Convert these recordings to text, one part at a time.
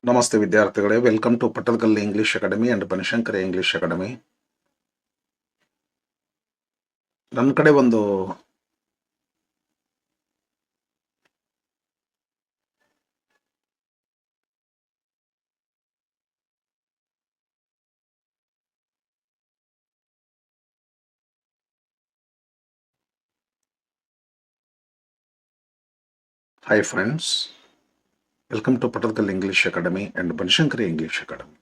ನಮಸ್ತೆ ವಿದ್ಯಾರ್ಥಿಗಳೇ, welcome to Pattadakallu English academy and Banashankari English academy. ನನ್ನ ಕಡೆ ಒಂದು Hi friends, welcome to Patatkal English Academy and Banshankari English Academy.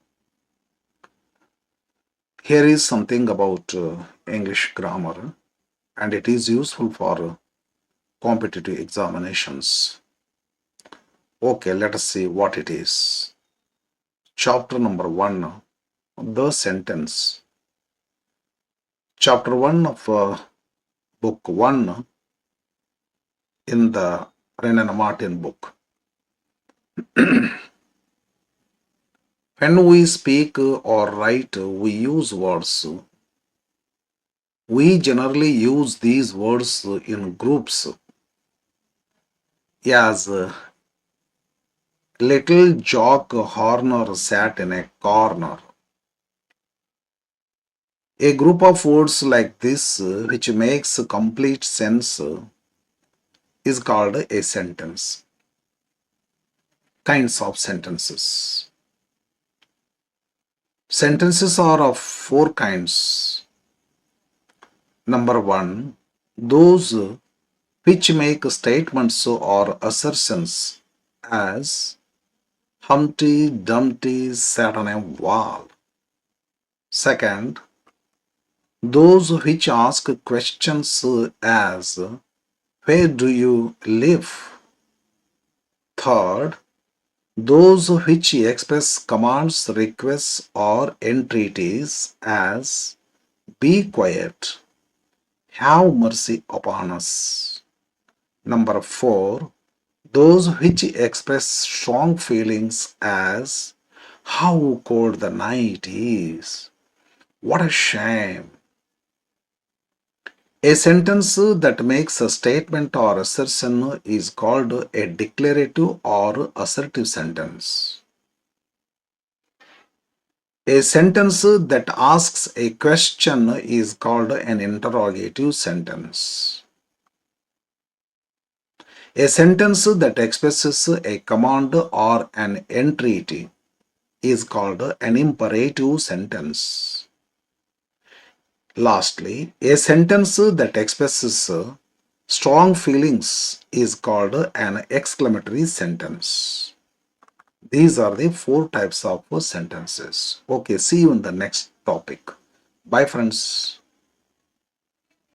Here is something about English grammar and it is useful for competitive examinations. Okay, let us see what it is. Chapter number 1, the sentence. Chapter 1 of book 1 in the Renan Martin book. When we speak or write, we use words. We generally use these words in groups as little Jock Horner sat in a corner. A group of words like this, which makes complete sense, is called a sentence. Kinds of sentences. Sentences are of four kinds. Number 1, those which make statements or assertions as Humpty Dumpty sat on a wall. Second, those which ask questions as where do you live? Third, those which express commands, requests, or entreaties as be quiet, have mercy upon us. Number 4, those which express strong feelings as how cold the night is, what a shame. A sentence that makes a statement or assertion is called a declarative or assertive sentence. A sentence that asks a question is called an interrogative sentence. A sentence that expresses a command or an entreaty is called an imperative sentence. Lastly, a sentence that expresses strong feelings is called an exclamatory sentence. These are the four types of sentences. Okay, see you in the next topic. Bye friends.